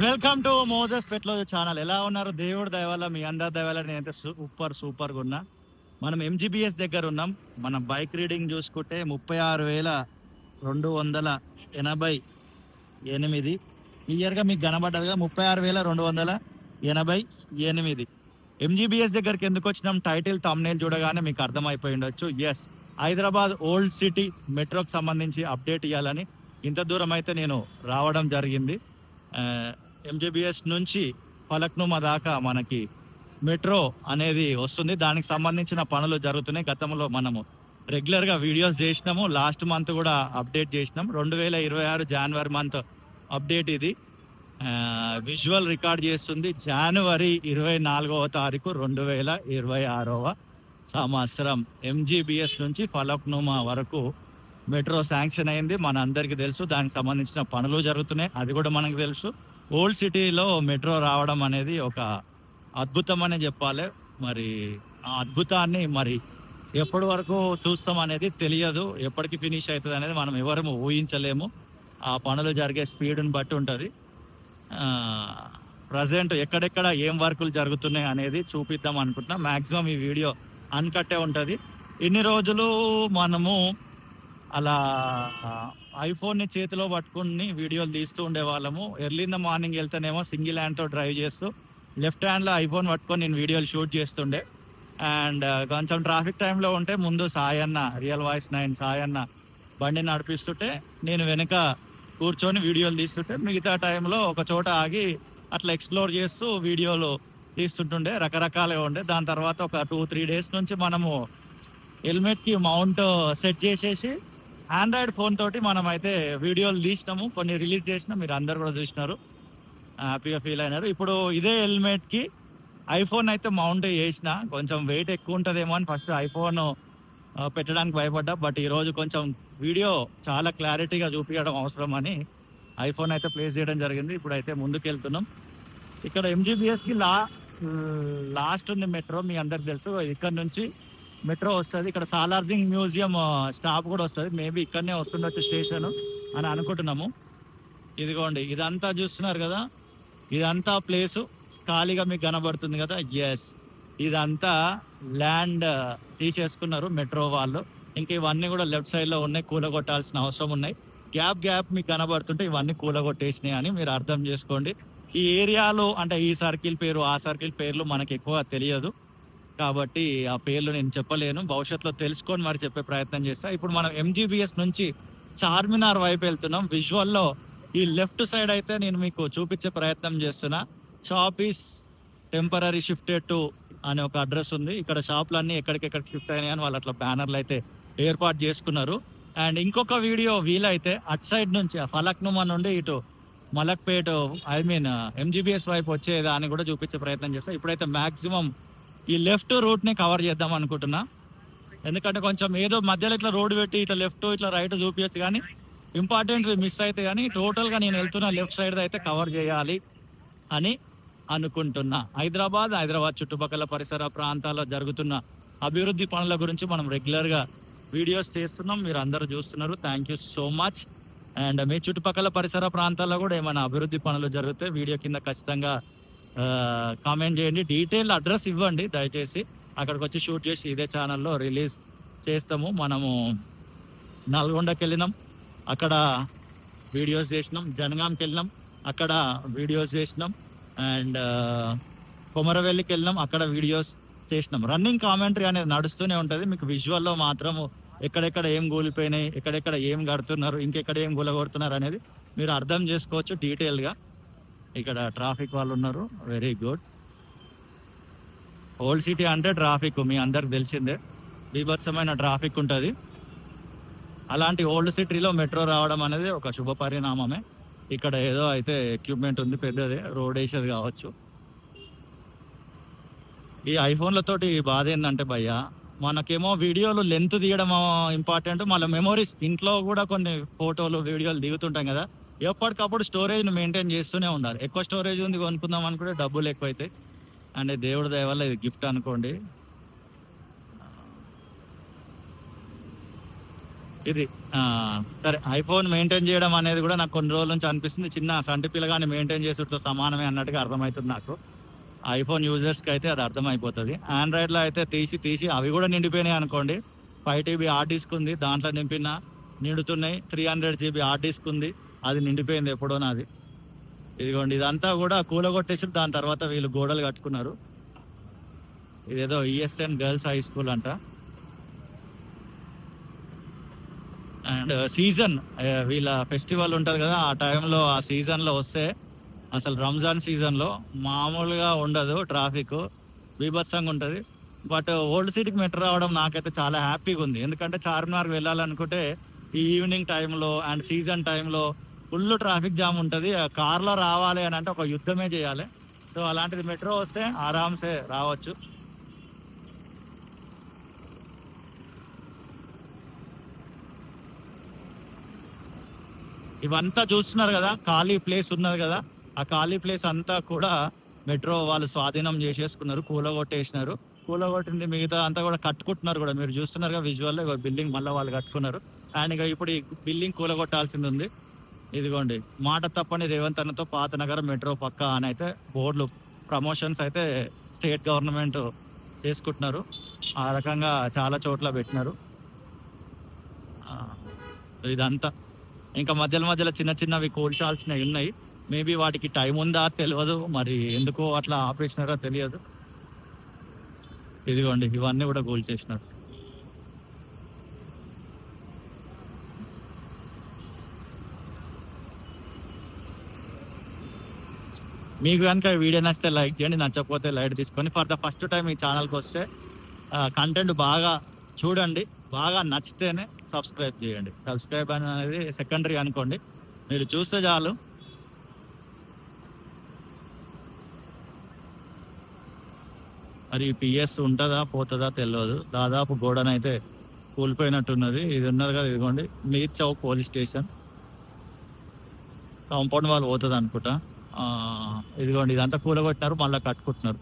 Welcome to Moses పెట్లోజ్ channel. ఎలా ఉన్నారు? దేవుడు దయ వల్ల, మీ అందరి దయ వల్ల నేనైతే సూపర్గా ఉన్నా. మనం ఎంజీబీఎస్ దగ్గర ఉన్నాం. మన బైక్ రీడింగ్ చూసుకుంటే 36,288 క్లియర్గా మీకు కనబడ్డదిగా 36,288. ఎంజీబీఎస్ దగ్గరికి ఎందుకు వచ్చినాం? టైటిల్ థంబ్నెయిల్ చూడగానే మీకు అర్థమైపోయి ఉండొచ్చు. ఎస్, హైదరాబాద్ ఓల్డ్ సిటీ మెట్రోకి సంబంధించి అప్డేట్ ఇవ్వాలని ఇంత దూరం అయితే నేను రావడం జరిగింది. ఎంజీబీఎస్ నుంచి ఫలక్నుమా దాకా మనకి మెట్రో అనేది వస్తుంది. దానికి సంబంధించిన పనులు జరుగుతున్నాయి. గతంలో మనము రెగ్యులర్గా వీడియోస్ చేసినాము. లాస్ట్ మంత్ కూడా అప్డేట్ చేసినాం. 2026 జనవరి మంత్ అప్డేట్ ఇది. విజువల్ రికార్డ్ చేస్తుంది జనవరి 24వ తారీఖు 2026వ సంవత్సరం. ఎంజీబీఎస్ నుంచి ఫలక్నుమా వరకు మెట్రో శాంక్షన్ అయింది. మన అందరికీ తెలుసు. దానికి సంబంధించిన పనులు జరుగుతున్నాయి, అది కూడా మనకు తెలుసు. ఓల్డ్ సిటీలో మెట్రో రావడం అనేది ఒక అద్భుతం అనే చెప్పాలి. మరి ఆ అద్భుతాన్ని మరి ఎప్పటి వరకు చూస్తాం అనేది తెలియదు. ఎప్పటికి ఫినిష్ అవుతుంది అనేది మనం ఎవరు ఊహించలేము. ఆ పనులు జరిగే స్పీడ్ని బట్టి ఉంటుంది. ప్రజెంట్ ఎక్కడెక్కడ ఏం వర్కులు జరుగుతున్నాయి అనేది చూపిద్దాం అనుకుంటున్నా. మ్యాక్సిమం ఈ వీడియో అన్కట్టే ఉంటుంది. ఇన్ని రోజులు మనము అలా ఐఫోన్ని చేతిలో పట్టుకుని వీడియోలు తీస్తూ ఉండేవాళ్ళము. ఎర్లీ ఇన్ ద మార్నింగ్ వెళ్తేనేమో సింగిల్ హ్యాండ్తో డ్రైవ్ చేస్తూ, లెఫ్ట్ హ్యాండ్లో ఐఫోన్ పట్టుకొని నేను వీడియోలు షూట్ చేస్తుండే. అండ్ కొంచెం ట్రాఫిక్ టైంలో ఉంటే ముందు సాయన్న, రియల్ వాయిస్ 9 సాయన్న బండి నడిపిస్తుంటే నేను వెనుక కూర్చొని వీడియోలు తీస్తుంటే, మిగతా టైంలో ఒక చోట ఆగి అట్లా ఎక్స్ప్లోర్ చేస్తూ వీడియోలు తీస్తుంటుండే. రకరకాలుగా ఉండే. దాని తర్వాత ఒక 2-3 డేస్ నుంచి మనము హెల్మెట్కి మౌంట్ సెట్ చేసేసి ఆండ్రాయిడ్ ఫోన్ తోటి మనం అయితే వీడియోలు తీసినాము. కొన్ని రిలీజ్ చేసినా, మీరు అందరు కూడా చూసినారు, హ్యాపీగా ఫీల్ అయినారు. ఇప్పుడు ఇదే హెల్మెట్కి ఐఫోన్ అయితే మౌంట్ చేసిన. కొంచెం వెయిట్ ఎక్కువ ఉంటుందేమో అని ఫస్ట్ ఐఫోన్ పెట్టడానికి భయపడ్డా. బట్ ఈరోజు కొంచెం వీడియో చాలా క్లారిటీగా చూపించడం అవసరం అని ఐఫోన్ అయితే ప్లేస్ చేయడం జరిగింది. ఇప్పుడు అయితే ముందుకు వెళ్తున్నాం. ఇక్కడ ఎంజీబీఎస్కి లాస్ట్ ఉంది మెట్రో, మీ అందరికి తెలుసు. ఇక్కడ నుంచి మెట్రో వస్తుంది. ఇక్కడ సాలార్జింగ్ మ్యూజియం స్టాప్ కూడా వస్తుంది. మేబీ ఇక్కడనే వస్తుండొచ్చు స్టేషన్ అని అనుకుంటున్నాము. ఇదిగోండి, ఇదంతా చూస్తున్నారు కదా, ఇదంతా ప్లేసు ఖాళీగా మీకు కనబడుతుంది కదా. ఎస్, ఇదంతా ల్యాండ్ తీసేసుకున్నారు మెట్రో వాళ్ళు. ఇంకా ఇవన్నీ కూడా లెఫ్ట్ సైడ్లో ఉన్నాయి, కూలగొట్టాల్సిన అవసరం ఉన్నాయి. గ్యాప్ మీకు కనబడుతుంటే ఇవన్నీ కూలగొట్టేసినాయి అని మీరు అర్థం చేసుకోండి. ఈ ఏరియాలో అంటే ఈ సర్కిల్ పేరు, ఆ సర్కిల్ పేర్లు మనకి ఎక్కువ తెలియదు కాబట్టి ఆ పేర్లు నేను చెప్పలేను. భవిష్యత్తులో తెలుసుకొని మరి చెప్పే ప్రయత్నం చేస్తా. ఇప్పుడు మనం ఎంజీబీఎస్ నుంచి చార్మినార్ వైపు వెళ్తున్నాం. విజువల్లో ఈ లెఫ్ట్ సైడ్ అయితే నేను మీకు చూపించే ప్రయత్నం చేస్తున్నా. Shop is temporary shifted to అనే ఒక అడ్రస్ ఉంది. ఇక్కడ షాపులు అన్నీ ఎక్కడికెక్కడికి షిఫ్ట్ అయినాయి అని వాళ్ళు అట్లా బ్యానర్లు అయితే ఏర్పాటు చేసుకున్నారు. అండ్ ఇంకొక వీడియో వీలైతే అటు సైడ్ నుంచి ఫలక్నుమా నుండి ఇటు మలక్పేట ఎంజీబీఎస్ వైపు వచ్చేదాన్ని కూడా చూపించే ప్రయత్నం చేస్తా. ఇప్పుడైతే మ్యాక్సిమం ఈ లెఫ్ట్ రూట్ని కవర్ చేద్దాం అనుకుంటున్నా. ఎందుకంటే కొంచెం ఏదో మధ్యలో ఇట్లా రోడ్డు పెట్టి ఇట్లా లెఫ్ట్ ఇట్లా రైట్ చూపించచ్చు, కానీ ఇంపార్టెంట్ మిస్ అయితే కానీ టోటల్గా నేను వెళ్తున్న లెఫ్ట్ సైడ్ అయితే కవర్ చేయాలి అని అనుకుంటున్నా. హైదరాబాద్ చుట్టుపక్కల పరిసర ప్రాంతాల్లో జరుగుతున్న అభివృద్ధి పనుల గురించి మనం రెగ్యులర్గా వీడియోస్ చేస్తున్నాం. మీరు అందరూ చూస్తున్నారు. Thank you so much. And మీ చుట్టుపక్కల పరిసర ప్రాంతాల్లో కూడా ఏమైనా అభివృద్ధి పనులు జరిగితే వీడియో కింద ఖచ్చితంగా కామెంట్ చేయండి. డీటెయిల్ అడ్రస్ ఇవ్వండి దయచేసి. అక్కడికి వచ్చి షూట్ చేసి ఇదే ఛానల్లో రిలీజ్ చేస్తాము. మనము నల్గొండకి వెళ్ళినాం, అక్కడ వీడియోస్ చేసినాం. జనగాంకి వెళ్ళినాం, అక్కడ వీడియోస్ చేసినాం. అండ్ కొమరవెల్లికి వెళ్ళినాం, అక్కడ వీడియోస్ చేసినాం. రన్నింగ్ కామెంటరీ అనేది నడుస్తూనే ఉంటుంది. మీకు విజువల్లో మాత్రము ఎక్కడెక్కడ ఏం కూలిపోయినాయి, ఎక్కడెక్కడ ఏం కడుతున్నారు, ఇంకెక్కడ ఏం కూలగొడుతున్నారు అనేది మీరు అర్థం చేసుకోవచ్చు డీటెయిల్గా. ఇక్కడ ట్రాఫిక్ వాళ్ళు ఉన్నారు. Very good. ఓల్డ్ సిటీ అంటే ట్రాఫిక్ మీ అందరికి తెలిసిందే, బీభత్సమైన ట్రాఫిక్ ఉంటుంది. అలాంటి ఓల్డ్ సిటీలో మెట్రో రావడం అనేది ఒక శుభ పరిణామమే. ఇక్కడ ఏదో అయితే ఎక్విప్మెంట్ ఉంది పెద్దదే, రోడ్ వేసేది కావచ్చు. ఈ ఐఫోన్లతోటి బాధ ఏంటంటే భయ్యా, మనకేమో వీడియోలు లెంత్ తీయడం ఇంపార్టెంట్, మళ్ళీ మెమోరీస్ ఇంట్లో కూడా కొన్ని ఫోటోలు వీడియోలు దిగుతుంటాం కదా, ఎప్పటికప్పుడు స్టోరేజ్ని మెయింటైన్ చేస్తూనే ఉండాలి. ఎక్కువ స్టోరేజ్ ఉంది కొనుక్కుందాం అనుకుంటే డబ్బులు ఎక్కువ అవుతాయి. అంటే దేవుడి దయ వల్ల ఇది గిఫ్ట్ అనుకోండి. ఇది సరే, ఐఫోన్ మెయింటైన్ చేయడం అనేది కూడా నాకు కొన్ని రోజుల నుంచి అనిపిస్తుంది చిన్న సంటి పిల్లగాని మెయింటైన్ చేసుడుతో సమానమే అన్నట్టుగా అర్థమవుతుంది నాకు. ఐఫోన్ యూజర్స్కి అయితే అది అర్థమైపోతుంది. ఆండ్రాయిడ్లో అయితే తీసి తీసి అవి కూడా నిండిపోయినాయి అనుకోండి. 5 TB హార్డ్ డిస్క్ ఉంది, దాంట్లో నింపిన నిండుతున్నాయి. 300 GB హార్డ్ డిస్క్ ఉంది, అది నిండిపోయింది ఎప్పుడో నాది. ఇదిగోండి, ఇదంతా కూడా కూలగొట్టేసి దాని తర్వాత వీళ్ళు గోడలు కట్టుకున్నారు. ఇదేదో ESN గర్ల్స్ హై స్కూల్ అంట. అండ్ సీజన్ వీళ్ళ ఫెస్టివల్ ఉంటుంది కదా, ఆ టైంలో ఆ సీజన్లో వస్తే అసలు రంజాన్ సీజన్లో మామూలుగా ఉండదు, ట్రాఫిక్ బీభత్సంగా ఉంటుంది. బట్ ఓల్డ్ సిటీకి మెట్రో రావడం నాకైతే చాలా హ్యాపీగా ఉంది. ఎందుకంటే చార్మినార్ వెళ్ళాలనుకుంటే ఈ ఈవినింగ్ టైంలో అండ్ సీజన్ టైంలో ఫుల్ ట్రాఫిక్ జామ్ ఉంటుంది. కార్లో రావాలి అని అంటే ఒక యుద్ధమే చేయాలి. సో అలాంటిది మెట్రో వస్తే ఆరామ్సే రావచ్చు. ఇవంతా చూస్తున్నారు కదా, ఖాళీ ప్లేస్ ఉన్నది కదా, ఆ ఖాళీ ప్లేస్ అంతా కూడా మెట్రో వాళ్ళు స్వాధీనం చేసేసుకున్నారు, కూలగొట్టేసినారు. కూలగొట్టింది మిగతా అంతా కూడా కట్టుకుంటున్నారు కూడా, మీరు చూస్తున్నారు కదా విజువల్లో. బిల్డింగ్ మళ్ళీ వాళ్ళు కట్టుకున్నారు. అండ్ ఇక ఇప్పుడు ఈ బిల్డింగ్ కూలగొట్టాల్సింది ఉంది. ఇదిగోండి, మాట తప్పని రేవంత్ అన్నతో పాత నగరం మెట్రో పక్క అని అయితే బోర్డులు, ప్రమోషన్స్ అయితే స్టేట్ గవర్నమెంట్ చేసుకుంటున్నారు. ఆ రకంగా చాలా చోట్ల పెట్టినారు. ఇదంతా ఇంకా మధ్యలో మధ్యలో చిన్న చిన్నవి కూల్చాల్సినవి ఉన్నాయి. మేబీ వాటికి టైం ఉందా తెలియదు, మరి ఎందుకో అట్లా ఆపేసినారో తెలియదు. ఇదిగోండి, ఇవన్నీ కూడా కూల్చేసినారు. మీకు కనుక వీడియో నచ్చితే లైక్ చేయండి, నచ్చకపోతే లైట్ తీసుకొని. ఫర్ ద ఫస్ట్ టైం ఈ ఛానల్కి వస్తే కంటెంట్ బాగా చూడండి, బాగా నచ్చితేనే సబ్స్క్రైబ్ చేయండి. సబ్స్క్రైబ్ అనేది సెకండరీ అనుకోండి, మీరు చూస్తే చాలు. మరి పిఎస్ ఉంటుందా పోతుందా తెలియదు. దాదాపు గోడనైతే కూలిపోయినట్టున్నది. ఇది ఉన్నది కదా, ఇదిగోండి మీర్ చౌక్ పోలీస్ స్టేషన్. కాంపౌండ్ వాళ్ళు పోతుంది అనుకుంటా. ఇదిగోండి, ఇదంతా కూలగొట్టినారు, మళ్ళీ కట్టుకుంటున్నారు.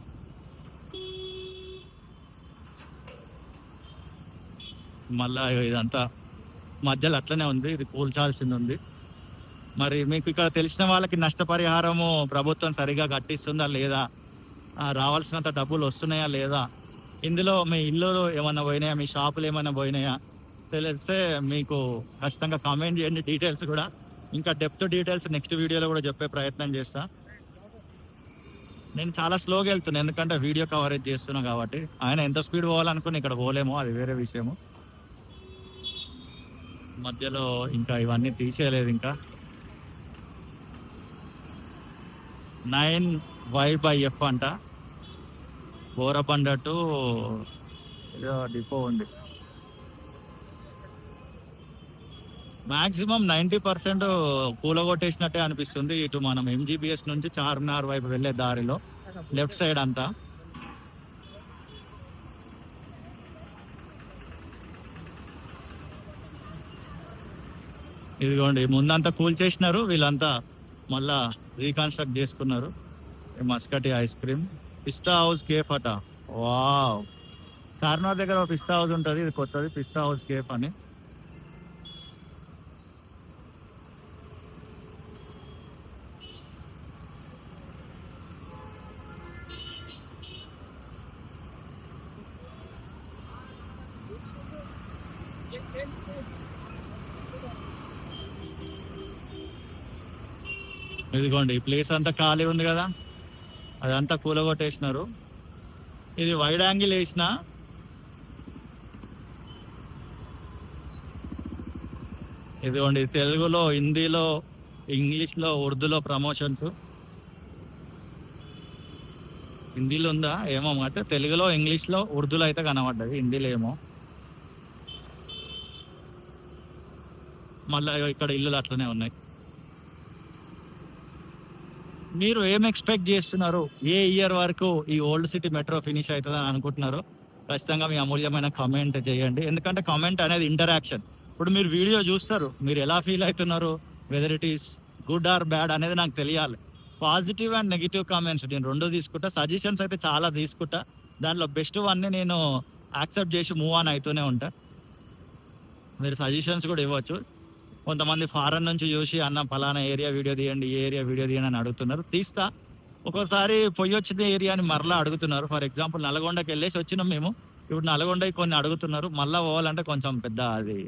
మళ్ళా ఇదంతా మధ్యలో అట్లనే ఉంది, ఇది కూల్చాల్సింది ఉంది. మరి మీకు ఇక్కడ తెలిసిన వాళ్ళకి నష్టపరిహారము ప్రభుత్వం సరిగా కట్టిస్తుందా లేదా, రావాల్సినంత డబ్బులు వస్తున్నాయా లేదా, ఇందులో మీ ఇల్లు ఏమైనా పోయినాయా, మీ షాపులు ఏమైనా పోయినాయా తెలిస్తే మీకు ఖచ్చితంగా కామెంట్ చేయండి. డీటెయిల్స్ కూడా, ఇంకా డెప్త్ డీటెయిల్స్ నెక్స్ట్ వీడియోలో కూడా చెప్పే ప్రయత్నం చేస్తా. నేను చాలా స్లోగా వెళ్తున్నాను, ఎందుకంటే వీడియో కవరేజ్ చేస్తున్నా కాబట్టి. ఆయన ఎంత స్పీడ్ పోవాలనుకుని ఇక్కడ పోలేమో, అది వేరే విషయము. మధ్యలో ఇంకా ఇవన్నీ తీసేయలేదు. ఇంకా 9Y/F అంట, బోరబండ టు డిపో ఉంది. మాక్సిమం 90% కూలగొట్టేసినట్టే అనిపిస్తుంది. ఇటు మనం MGBS నుంచి చార్మినార్ వైపు వెళ్ళే దారిలో లెఫ్ట్ సైడ్ అంతా. ఇదిగోండి, ముందంతా కూల్చేసినారు, వీళ్ళంతా మళ్ళా రీకన్స్ట్రక్ట్ చేసుకున్నారు. మస్కటి ఐస్ క్రీమ్, పిస్తా హౌస్ కేఫ్ అట. వావ్, చార్మినార్ దగ్గర ఒక పిస్తా హౌస్ ఉంటుంది, ఇది కొత్తది, పిస్తా హౌస్ కేఫ్ అని. ఇదిగోండి, ఈ ప్లేస్ అంతా ఖాళీ ఉంది కదా, అదంతా కూలగొట్టేసినారు. ఇది వైడ్ యాంగిల్ వేసిన, ఇదిగోండి తెలుగులో, హిందీలో, ఇంగ్లీష్లో, ఉర్దూలో ప్రమోషన్స్. హిందీలో ఉందా ఏమో, అంటే తెలుగులో, ఇంగ్లీష్లో, ఉర్దూలో అయితే కనబడ్డది, హిందీలో ఏమో. మళ్ళీ ఇక్కడ ఇల్లులు అట్లనే ఉన్నాయి. మీరు ఏం ఎక్స్పెక్ట్ చేస్తున్నారు, ఏ ఇయర్ వరకు ఈ ఓల్డ్ సిటీ మెట్రో ఫినిష్ అవుతుందని అనుకుంటున్నారు? ఖచ్చితంగా మీ అమూల్యమైన కామెంట్ చేయండి. ఎందుకంటే కామెంట్ అనేది ఇంటరాక్షన్. ఇప్పుడు మీరు వీడియో చూస్తారు, మీరు ఎలా ఫీల్ అవుతున్నారు, whether it is good or bad అనేది నాకు తెలియాలి. పాజిటివ్ అండ్ నెగిటివ్ కామెంట్స్ నేను రెండు తీసుకుంటా, సజెషన్స్ అయితే చాలా తీసుకుంటా. దాంట్లో బెస్ట్ వన్ని నేను యాక్సెప్ట్ చేసి మూవ్ ఆన్ అవుతూనే ఉంటా. మీరు సజెషన్స్ కూడా ఇవ్వచ్చు. కొంతమంది ఫారెన్ నుంచి చూసి అన్న ఫలానా ఏరియా వీడియో తీయండి, ఏ ఏరియా వీడియో తీయండి అని అడుగుతున్నారు. తీస్తా. ఒక్కోసారి పొయ్యొచ్చిన ఏరియాని మరలా అడుగుతున్నారు. ఫర్ ఎగ్జాంపుల్ నల్గొండకి వెళ్ళేసి వచ్చినాం మేము. ఇప్పుడు నల్గొండకి కొన్ని అడుగుతున్నారు. మళ్ళా పోవాలంటే కొంచెం పెద్ద అది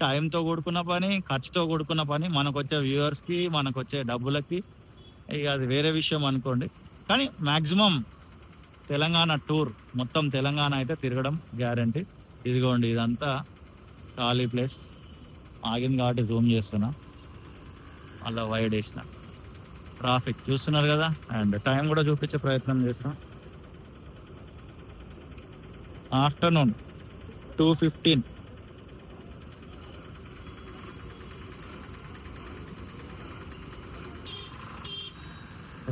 టైంతో కూడుకున్న పని, ఖర్చుతో కూడుకున్న పని. మనకొచ్చే వ్యూవర్స్‌కి, మనకొచ్చే డబ్బులకి ఇక అది వేరే విషయం అనుకోండి. కానీ మాక్సిమం తెలంగాణ టూర్ మొత్తం తెలంగాణ అయితే తిరగడం గ్యారంటీ. ఇదిగోండి ఇదంతా ఖాళీ ప్లేస్. ఆగింది కాబట్టి జూమ్ చేస్తున్నా. అలా వైడ్ వేసిన ట్రాఫిక్ చూస్తున్నారు కదా. అండ్ టైం కూడా చూపించే ప్రయత్నం చేస్తాం. ఆఫ్టర్నూన్ 2:15.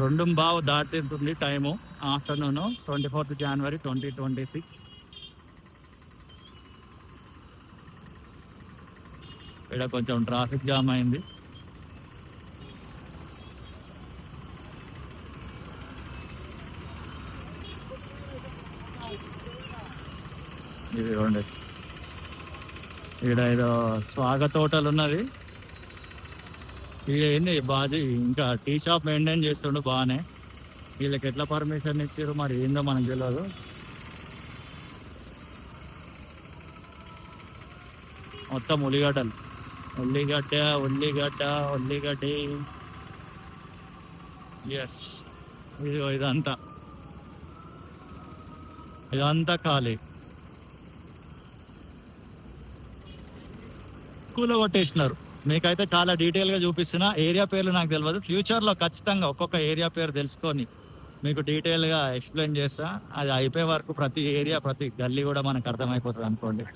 రెండు బావు దాటింటుంది టైము. Afternoon 24th January 2026. ఇక్కడ కొంచెం ట్రాఫిక్ జామ్ అయింది. ఇది చూడండి, ఇక్కడ ఏదో స్వాగత్ హోటల్ ఉన్నది. ఇది ఏంది బాజీ ఇంకా టీ షాప్ మెయింటైన్ చేస్తుండు బాగానే. వీళ్ళకి ఎట్లా పర్మిషన్ ఇచ్చారు మరి ఏందో మనకు తెలియదు. మొత్తం ఉల్లిగడ్డలు, ఉల్లిగడ్డ ఉల్లిగడ్డ ఉల్లిగడ్డ. ఎస్, ఇదంతా ఇదంతా ఖాళీ. కూల కొట్టేసినారు. మీకైతే చాలా డీటెయిల్గా చూపిస్తున్నా. ఏరియా పేర్లు నాకు తెలియదు. ఫ్యూచర్లో ఖచ్చితంగా ఒక్కొక్క ఏరియా పేరు తెలుసుకొని మీకు డీటెయిల్గా ఎక్స్ప్లెయిన్ చేస్తా. అది అయిపోయే వరకు ప్రతి ఏరియా, ప్రతి గల్లీ కూడా మనకు అర్థమైపోతుంది అనుకోండి.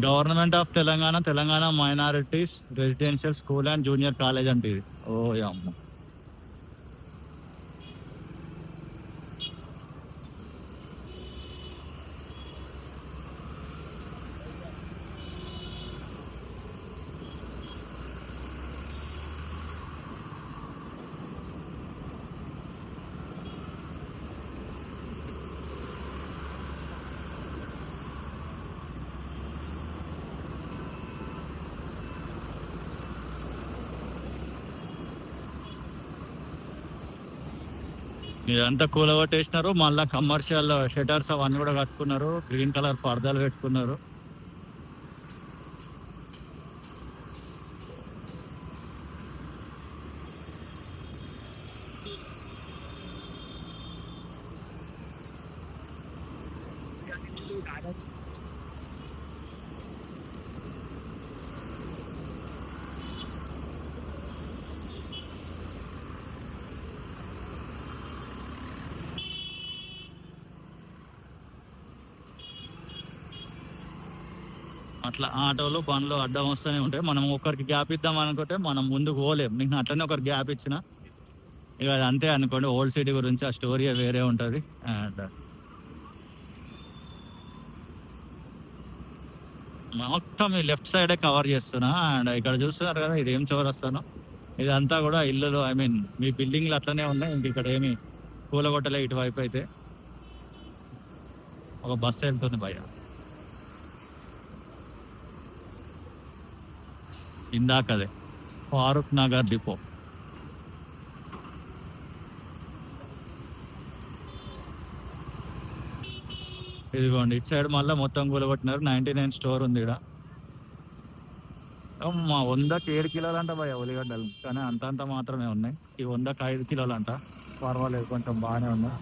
Government of Telangana, Telangana minorities residential school and junior college అంటే ఇది. ఓ అమ్మ, ఇదంతా కూలగొట్టేసినారు. మళ్ళీ కమర్షియల్ షటర్స్ అవన్నీ కూడా కట్టుకున్నారు. గ్రీన్ కలర్ పరదాలు పెట్టుకున్నారు. అట్లా ఆటోలు బండ్లు అడ్డం వస్తూనే ఉంటాయి. మనం ఒకరికి గ్యాప్ ఇద్దాం అనుకుంటే మనం ముందుకు పోలేం. నేను అట్లనే ఒకరికి గ్యాప్ ఇచ్చిన ఇక అది అంతే అనుకోండి. ఓల్డ్ సిటీ గురించి ఆ స్టోరీ వేరే ఉంటుంది. అండ్ మొత్తం ఈ లెఫ్ట్ సైడే కవర్ చేస్తున్నా. అండ్ ఇక్కడ చూస్తున్నారు కదా, ఇది ఏం చౌరస్తాను. ఇదంతా కూడా ఇల్లులు, ఐ మీన్ మీ బిల్డింగ్లు అట్లనే ఉన్నాయి. ఇంక ఇక్కడ ఏమి కూలగొట్టలే. ఇటువైపు అయితే ఒక బస్సు వెళ్తుంది భయ్య. ఇందాకదే ఫారూక్ నగర్ డిపో. ఇదిగోండి ఇటు సైడ్ మళ్ళీ మొత్తం కూలగొట్టినారు. 99 స్టోర్ ఉంది ఇక్కడ. మా 100కి 7 కిలోలు అంట భయ ఉల్లిగడ్డలు, కానీ అంతంత మాత్రమే ఉన్నాయి. ఈ 100కి 5 కిలోలు అంట. పర్వాలేదు, కొంచెం బాగానే ఉన్నాయి.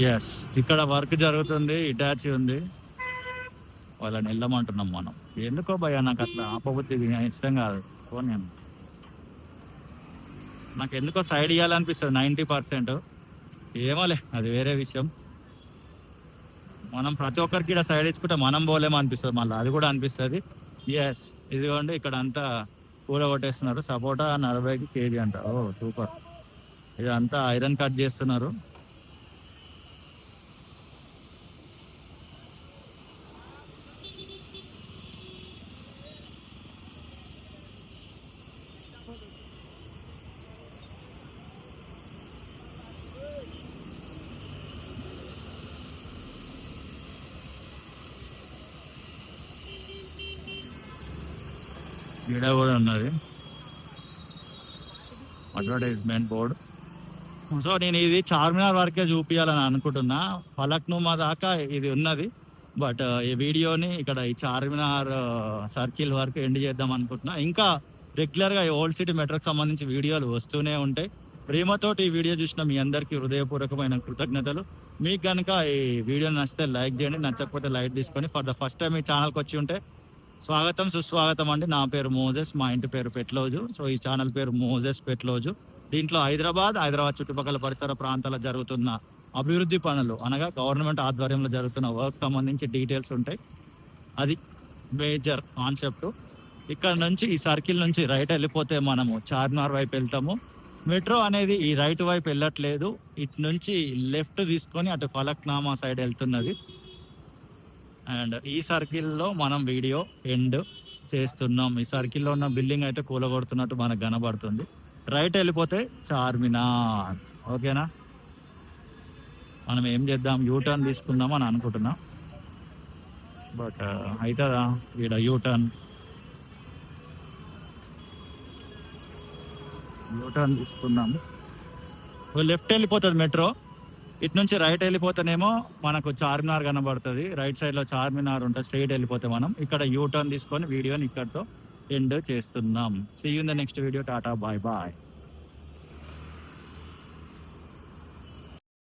ఎస్, ఇక్కడ వర్క్ జరుగుతుంది. ఇటాచి ఉంది. వాళ్ళని వెళ్ళమంటున్నాం మనం. ఎందుకో భయ్యా నాకు అట్లా ఆపబుద్ధి ఇష్టం కాదు. పోనీ నాకు ఎందుకో సైడ్ ఇవ్వాలనిపిస్తుంది 90%. ఏమోలే, అది వేరే విషయం. మనం ప్రతి ఒక్కరికి ఇక్కడ సైడ్ ఇచ్చుకుంటే మనం పోలేమో అనిపిస్తుంది, మళ్ళీ అది కూడా అనిపిస్తుంది. ఎస్, ఇదిగోండి ఇక్కడ అంతా కూర కొట్టేస్తున్నారు. సపోటా 40 కేజీ అంట. ఓ సూపర్. ఇదంతా ఐరన్ కట్ చేస్తున్నారు. ఈడ కూడా ఉన్నది అడ్వర్టైజ్మెంట్ బోర్డు. సో నేను ఇది చార్మినార్ వరకే చూపించాలని అనుకుంటున్నా. ఫలక్నుమా దాకా ఇది ఉన్నది, బట్ ఈ వీడియోని ఇక్కడ ఈ చార్మినార్ సర్కిల్ వరకు ఎండ్ చేద్దాం అనుకుంటున్నా. ఇంకా రెగ్యులర్గా ఈ ఓల్డ్ సిటీ మెట్రోకి సంబంధించి వీడియోలు వస్తూనే ఉంటాయి. ప్రేమతోటి ఈ వీడియో చూసిన మీ అందరికీ హృదయపూర్వకమైన కృతజ్ఞతలు. మీకు కనుక ఈ వీడియో నచ్చితే లైక్ చేయండి, నచ్చకపోతే లైక్ తీసుకొని ఫర్ ద ఫస్ట్ టైం ఈ ఛానల్కి వచ్చి ఉంటే స్వాగతం సుస్వాగతం అండి. నా పేరు మోజెస్, మా ఇంటి పేరు పెట్లోజు. సో ఈ ఛానల్ పేరు మోజెస్ పెట్లోజు. దీంట్లో హైదరాబాద్ చుట్టుపక్కల పరిసర ప్రాంతాల్లో జరుగుతున్న అభివృద్ధి పనులు, అనగా గవర్నమెంట్ ఆధ్వర్యంలో జరుగుతున్న వర్క్ సంబంధించి డీటెయిల్స్ ఉంటాయి. అది మేజర్ కాన్సెప్ట్. ఇక్కడ నుంచి ఈ సర్కిల్ నుంచి రైట్ వెళ్ళిపోతే మనము చార్మినార్ వైపు వెళ్తాము. మెట్రో అనేది ఈ రైట్ వైపు వెళ్ళట్లేదు, ఇటు నుంచి లెఫ్ట్ తీసుకొని అటు ఫలక్నామా సైడ్ వెళ్తున్నది. అండ్ ఈ సర్కిల్లో మనం వీడియో ఎండ్ చేస్తున్నాం. ఈ సర్కిల్లో ఉన్న బిల్డింగ్ అయితే కూలగొడుతున్నట్టు మనకు కనబడుతుంది. రైట్ వెళ్ళిపోతే చార్మినార్. ఓకేనా, మనం ఏం చేద్దాం, యూటర్న్ తీసుకుందాం అని అనుకుంటున్నాం. బట్ అవుతుందా ఈడ యూటర్న్ తీసుకున్నాము. లెఫ్ట్ వెళ్ళిపోతుంది మెట్రో, ఇటు నుంచి రైట్ వెళ్ళిపోతేనేమో మనకు చార్మినార్ కనబడుతుంది. రైట్ సైడ్ లో చార్మినార్ ఉంటుంది. స్ట్రైట్ వెళ్ళిపోతే మనం ఇక్కడ యూటర్న్ తీసుకొని వీడియోని ఇక్కడతో ఎండ్ చేస్తున్నాం. See you in the next video. Ta-ta, bye bye.